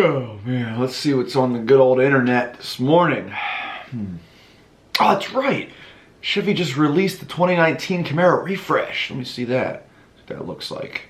Oh man, let's see what's on the good old internet this morning. Oh, that's right. Chevy just released the 2019 Camaro refresh. Let me see that. What that looks like.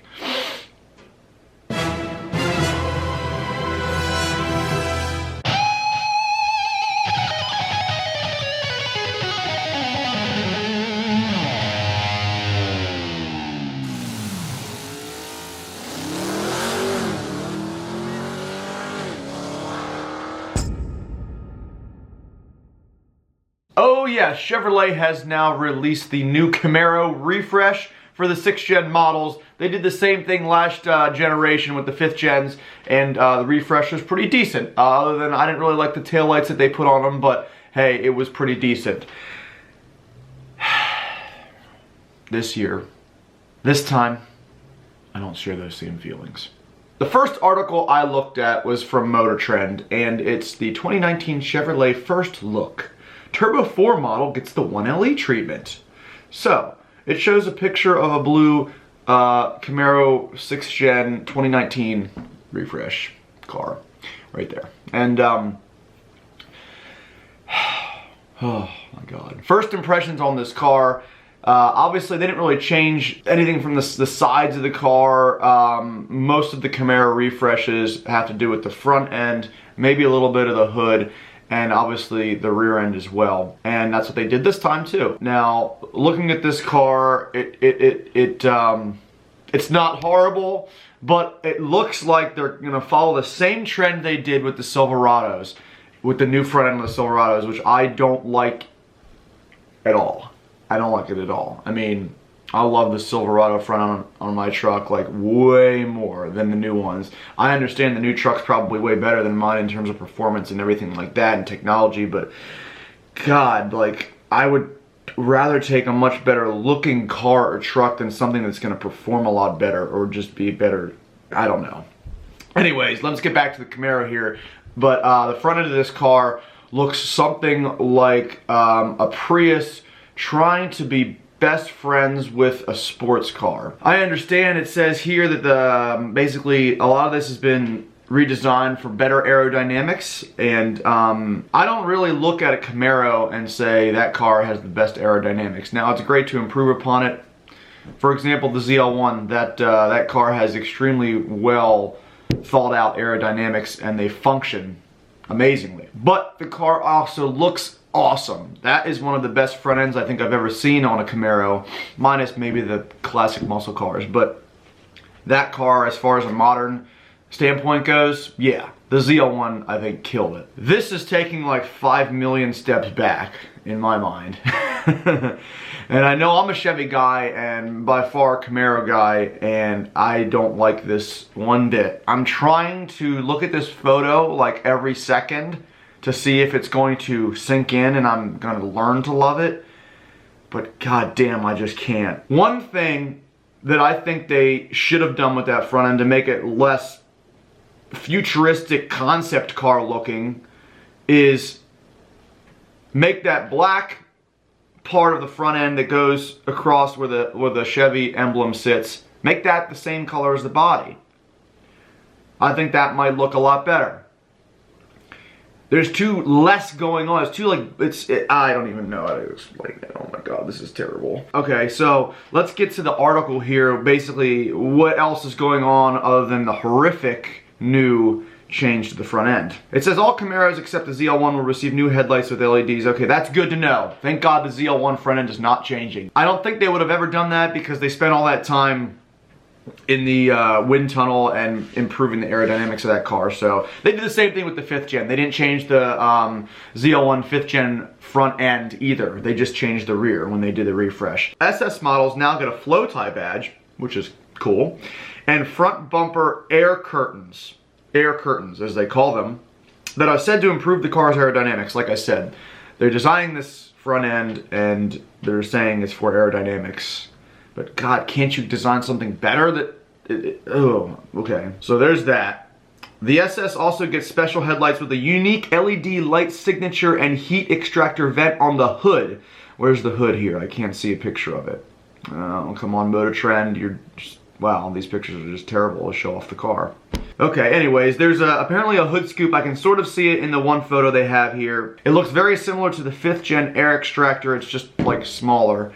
Oh yeah, Chevrolet has now released the new Camaro refresh for the 6th gen models. They did the same thing last generation with the 5th gens, and the refresh was pretty decent. Other than I didn't really like the taillights that they put on them, but hey, it was pretty decent. This year, this time, I don't share those same feelings. The first article I looked at was from Motor Trend, and it's the 2019 Chevrolet First Look. Turbo 4 model gets the 1LE treatment. So, it shows a picture of a blue Camaro 6th Gen 2019 refresh car right there. And, oh my God. First impressions on this car, obviously they didn't really change anything from the sides of the car. Most of the Camaro refreshes have to do with the front end, maybe a little bit of the hood, and obviously the rear end as well. And that's what they did this time too. Now, looking at this car, it's not horrible, but it looks like they're gonna follow the same trend they did with the Silverados, with the new front end of the Silverados, which I don't like at all. I don't like it at all. I mean, I love the Silverado front on my truck like way more than the new ones. I understand the new truck's probably way better than mine in terms of performance and everything like that and technology, but God, like, I would rather take a much better looking car or truck than something that's gonna perform a lot better or just be better. I don't know. Anyways, let's get back to the Camaro here. But the front end of this car looks something like a Prius trying to be best friends with a sports car. I understand it says here that basically a lot of this has been redesigned for better aerodynamics, and I don't really look at a Camaro and say that car has the best aerodynamics. Now, it's great to improve upon it. For example, the ZL1, that car has extremely well thought out aerodynamics and they function amazingly. But the car also looks awesome. That is one of the best front ends I think I've ever seen on a Camaro, minus maybe the classic muscle cars. But that car, as far as a modern standpoint goes, yeah, the ZL1 I think killed it. This is taking like 5 million steps back in my mind. And I know I'm a Chevy guy and by far a Camaro guy, and I don't like this one bit. I'm trying to look at this photo like every second to see if it's going to sink in and I'm going to learn to love it. But goddamn, I just can't. One thing that I think they should have done with that front end to make it less futuristic concept car looking is make that black part of the front end that goes across where the Chevy emblem sits, make that the same color as the body. I think that might look a lot better. There's too less going on. It's too like, I don't even know how to explain it. Oh my God, this is terrible. Okay, so let's get to the article here. Basically, what else is going on other than the horrific new change to the front end. It says all Camaros except the ZL1 will receive new headlights with LEDs. Okay, that's good to know. Thank God the ZL1 front end is not changing. I don't think they would have ever done that because they spent all that time in the wind tunnel and improving the aerodynamics of that car. So they did the same thing with the 5th gen. They didn't change the ZL1 5th gen front end either. They just changed the rear when they did the refresh. SS models now get a flow tie badge, which is cool, and front bumper air curtains as they call them, that are said to improve the car's aerodynamics. Like I said, they're designing this front end and they're saying it's for aerodynamics. But God, can't you design something better? Oh, okay. So there's that. The SS also gets special headlights with a unique LED light signature and heat extractor vent on the hood. Where's the hood here? I can't see a picture of it. Oh, come on, Motor Trend. You're just wow, these pictures are just terrible to show off the car. Okay, anyways, there's apparently a hood scoop. I can sort of see it in the one photo they have here. It looks very similar to the 5th gen air extractor. It's just like smaller.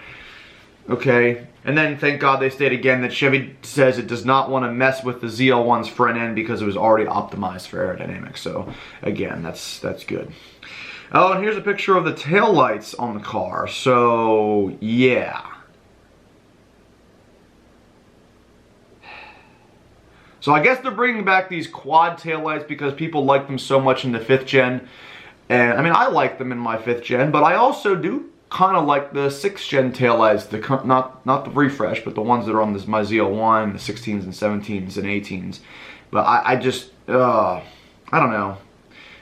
Okay, and then thank God they state again that Chevy says it does not want to mess with the ZL1's front end because it was already optimized for aerodynamics. So again, that's good. Oh, and here's a picture of the taillights on the car. So yeah. So I guess they're bringing back these quad taillights because people like them so much in the 5th gen. And I mean, I like them in my 5th gen, but I also do kind of like the 6th gen taillights, not the refresh, but the ones that are on this my ZL1, the 16s and 17s and 18s. But I just, I don't know.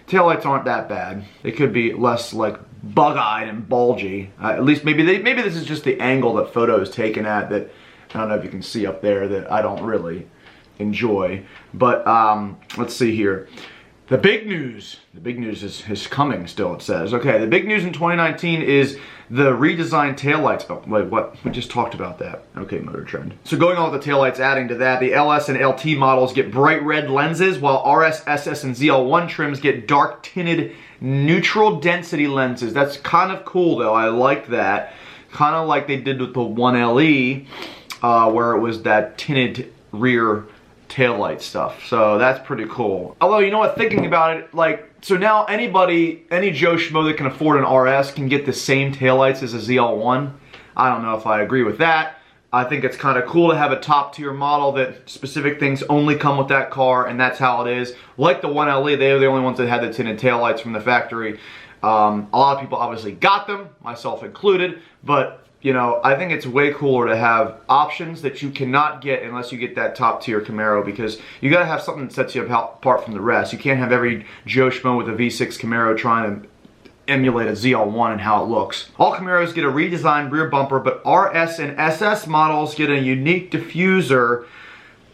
Taillights aren't that bad. They could be less like bug-eyed and bulgy. At least maybe this is just the angle that photo is taken at that, I don't know if you can see up there, that I don't really enjoy. But let's see here. The big news is coming still, it says. Okay, the big news in 2019 is the redesigned taillights. Oh, wait, what? We just talked about that. Okay, Motor Trend. So going on with the taillights, adding to that, the LS and LT models get bright red lenses, while RS, SS, and ZL1 trims get dark tinted neutral density lenses. That's kind of cool though, I like that. Kind of like they did with the 1LE, where it was that tinted rear taillight stuff. So that's pretty cool. Although, you know what, thinking about it, like, so now any Joe Schmo that can afford an RS can get the same taillights as a ZL1. I don't know if I agree with that. I think it's kind of cool to have a top tier model that specific things only come with that car, and that's how it is. Like the 1LE, they were the only ones that had the tinted taillights from the factory. A lot of people obviously got them, myself included, but you know, I think it's way cooler to have options that you cannot get unless you get that top tier Camaro, because you gotta have something that sets you apart from the rest. You can't have every Joe Schmo with a V6 Camaro trying to emulate a ZL1 and how it looks. All Camaros get a redesigned rear bumper, but RS and SS models get a unique diffuser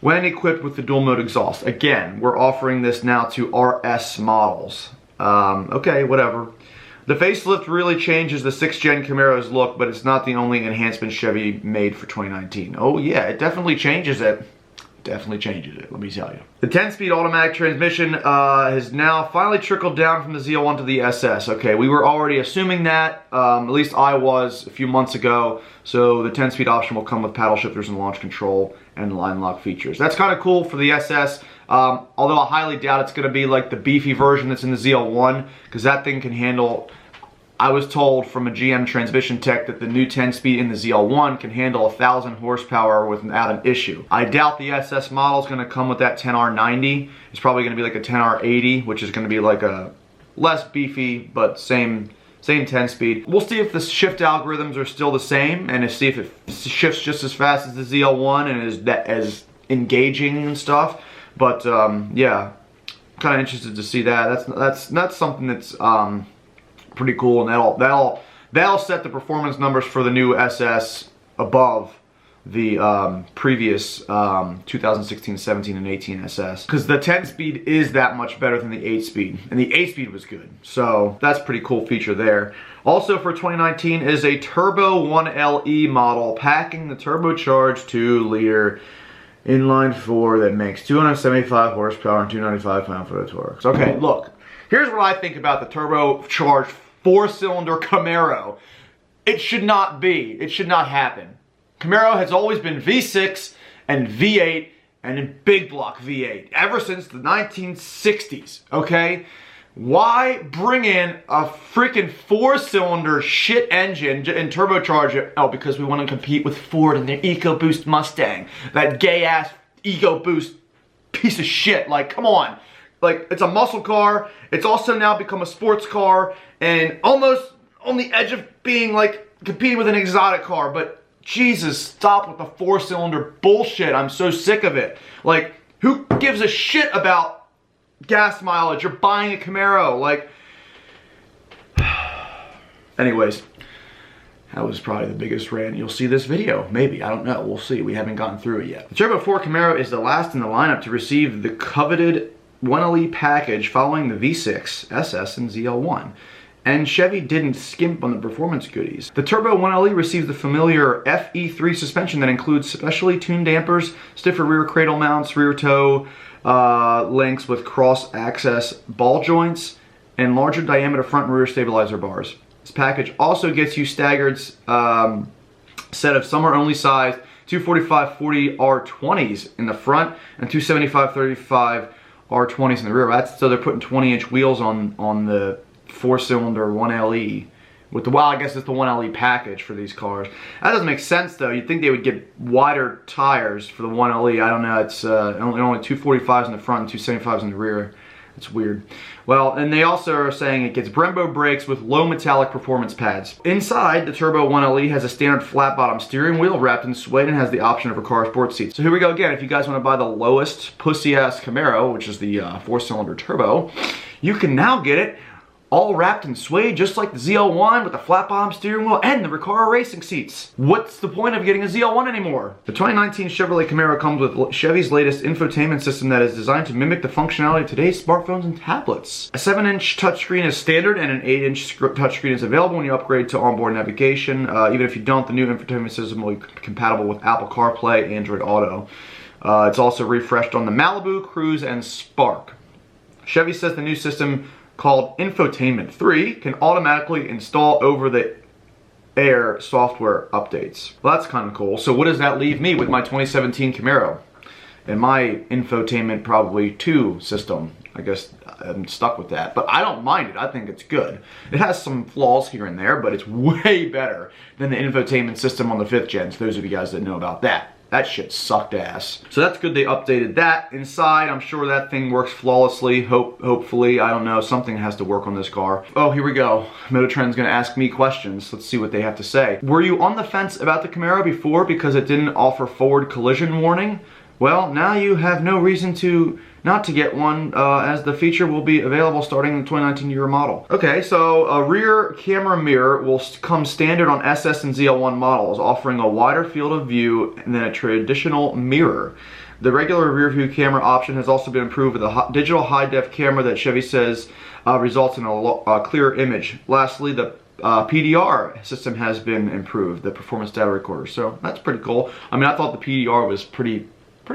when equipped with the dual mode exhaust. Again, we're offering this now to RS models. Okay, whatever. The facelift really changes the 6th gen Camaro's look, but it's not the only enhancement Chevy made for 2019. Oh yeah, it definitely changes it. Definitely changes it, let me tell you. The 10-speed automatic transmission has now finally trickled down from the ZL1 to the SS. Okay, we were already assuming that, at least I was a few months ago. So the 10-speed option will come with paddle shifters and launch control and line lock features. That's kind of cool for the SS, although I highly doubt it's going to be like the beefy version that's in the ZL1, because that thing can handle, I was told from a GM transmission tech that the new 10-speed in the ZL1 can handle 1,000 horsepower without an issue. I doubt the SS model is going to come with that 10R90. It's probably going to be like a 10R80, which is going to be like a less beefy, but same 10-speed. We'll see if the shift algorithms are still the same, and see if it shifts just as fast as the ZL1 and is as engaging and stuff. But yeah, kind of interested to see that. That's something that's pretty cool, and that'll set the performance numbers for the new SS above the previous 2016, 17, and 18 SS, because the 10-speed is that much better than the 8-speed, and the 8-speed was good. So that's a pretty cool feature there. Also for 2019 is a Turbo 1LE model packing the turbocharged 2-liter inline 4 that makes 275 horsepower and 295 pound-foot of torque. Okay, look, here's what I think about the turbocharged 4-cylinder Camaro. It should not be. It should not happen. Camaro has always been V6 and V8 and in big block V8 ever since the 1960s, okay? Why bring in a freaking 4-cylinder shit engine and turbocharge it? Oh, because we want to compete with Ford and their EcoBoost Mustang. That gay-ass EcoBoost piece of shit. Like, come on. Like, it's a muscle car. It's also now become a sports car and almost on the edge of being like competing with an exotic car. But Jesus, stop with the 4-cylinder bullshit. I'm so sick of it. Like, who gives a shit about gas mileage? You're buying a Camaro. Like, anyways, that was probably the biggest rant you'll see this video. Maybe, I don't know. We'll see. We haven't gotten through it yet. The Turbo 4 Camaro is the last in the lineup to receive the coveted 1LE package following the V6, SS, and ZL1. and Chevy didn't skimp on the performance goodies. The Turbo 1LE receives the familiar FE3 suspension that includes specially tuned dampers, stiffer rear cradle mounts, rear toe links with cross-access ball joints, and larger diameter front and rear stabilizer bars. This package also gets you staggered set of summer-only size 245/40 R20s in the front and 275/35 R20s in the rear. So they're putting 20-inch wheels on the 4-cylinder 1LE. With the, well, I guess it's the 1LE package for these cars. That doesn't make sense though. You'd think they would get wider tires for the 1LE. I don't know. It's only 245s in the front and 275s in the rear. It's weird. Well, and they also are saying it gets Brembo brakes with low metallic performance pads. Inside, the Turbo 1LE has a standard flat bottom steering wheel wrapped in suede and has the option of a car sport seat. So here we go again. If you guys want to buy the lowest pussy-ass Camaro, which is the 4-cylinder turbo, you can now get it all wrapped in suede, just like the ZL1 with the flat bottom steering wheel and the Recaro racing seats. What's the point of getting a ZL1 anymore? The 2019 Chevrolet Camaro comes with Chevy's latest infotainment system that is designed to mimic the functionality of today's smartphones and tablets. A 7-inch touchscreen is standard and an 8-inch touchscreen is available when you upgrade to onboard navigation. Even if you don't, the new infotainment system will be compatible with Apple CarPlay, Android Auto. It's also refreshed on the Malibu, Cruise, and Spark. Chevy says the new system, called Infotainment 3, can automatically install over-the-air software updates. Well, that's kind of cool. So what does that leave me with my 2017 Camaro and my Infotainment probably 2 system? I guess I'm stuck with that, but I don't mind it. I think it's good. It has some flaws here and there, but it's way better than the infotainment system on the 5th gen, so those of you guys that know about that. That shit sucked ass. So that's good they updated that. Inside, I'm sure that thing works flawlessly. Hopefully, I don't know, something has to work on this car. Oh, here we go. Mototrend's gonna ask me questions. Let's see what they have to say. Were you on the fence about the Camaro before because it didn't offer forward collision warning? Well, now you have no reason to not to get one, as the feature will be available starting in the 2019 year model. Okay, so a rear camera mirror will come standard on SS and ZL1 models, offering a wider field of view than a traditional mirror. The regular rear view camera option has also been improved with a digital high-def camera that Chevy says results in a clearer image. Lastly, the PDR system has been improved, the performance data recorder, so that's pretty cool. I mean, I thought the PDR was pretty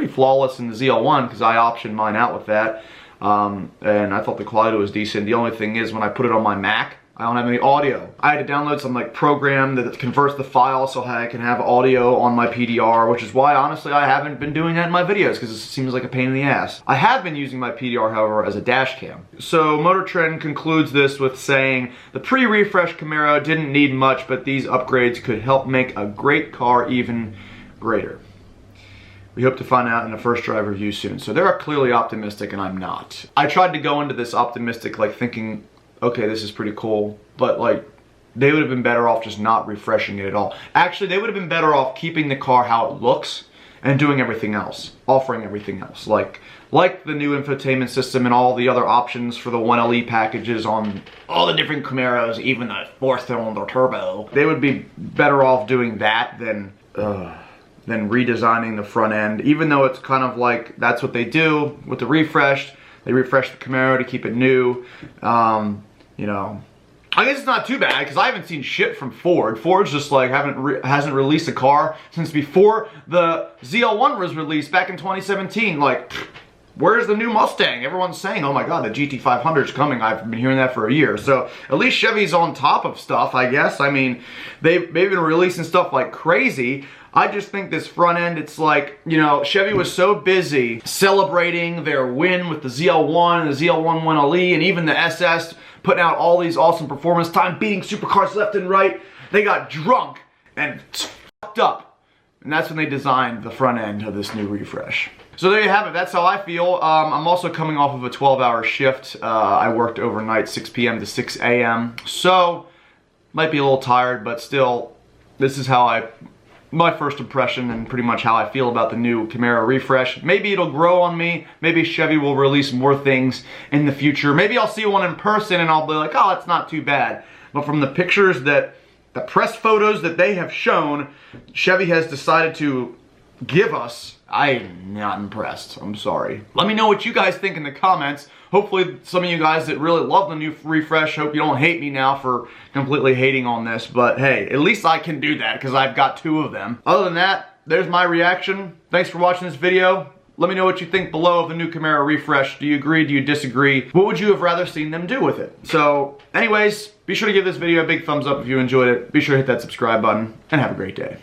flawless in the ZL1 because I optioned mine out with that, and I thought the quality was decent. The only thing is when I put it on my Mac, I don't have any audio. I had to download some like program that converts the file so I can have audio on my PDR, which is why honestly I haven't been doing that in my videos because it seems like a pain in the ass. I have been using my PDR, however, as a dash cam. So Motor Trend concludes this with saying the pre-refresh Camaro didn't need much, but these upgrades could help make a great car even greater. We hope to find out in a first drive review soon. So they're clearly optimistic and I'm not. I tried to go into this optimistic like thinking, okay, this is pretty cool, but like they would have been better off just not refreshing it at all. Actually, they would have been better off keeping the car how it looks and doing everything else, offering everything else. Like the new infotainment system and all the other options for the 1LE packages on all the different Camaros, even the 4-cylinder turbo. They would be better off doing that than redesigning the front end, even though it's kind of like that's what they do with the refresh. They refresh the Camaro to keep it new. You know, I guess it's not too bad because I haven't seen shit from Ford. Ford's just like hasn't released a car since before the ZL1 was released back in 2017. Like, where's the new Mustang? Everyone's saying, oh my god, the GT500 is coming. I've been hearing that for a year. So at least Chevy's on top of stuff, I guess. I mean, they've been releasing stuff like crazy. I just think this front end, it's like, you know, Chevy was so busy celebrating their win with the ZL1 and the ZL1 1LE and even the SS, putting out all these awesome performance time, beating supercars left and right. They got drunk and fucked up. And that's when they designed the front end of this new refresh. So there you have it. That's how I feel. I'm also coming off of a 12-hour shift. I worked overnight, 6 p.m. to 6 a.m. So, might be a little tired, but still, this is how my first impression and pretty much how I feel about the new Camaro refresh. Maybe it'll grow on me. Maybe Chevy will release more things in the future. Maybe I'll see one in person and I'll be like, oh, it's not too bad. But from the pictures the press photos that they have shown, Chevy has decided to give us, I'm not impressed. I'm sorry. Let me know what you guys think in the comments. Hopefully some of you guys that really love the new refresh, hope you don't hate me now for completely hating on this, but hey, at least I can do that because I've got 2 of them. Other than that, there's my reaction. Thanks for watching this video. Let me know what you think below of the new Camaro refresh. Do you agree? Do you disagree? What would you have rather seen them do with it? So anyways, be sure to give this video a big thumbs up if you enjoyed it. Be sure to hit that subscribe button and have a great day.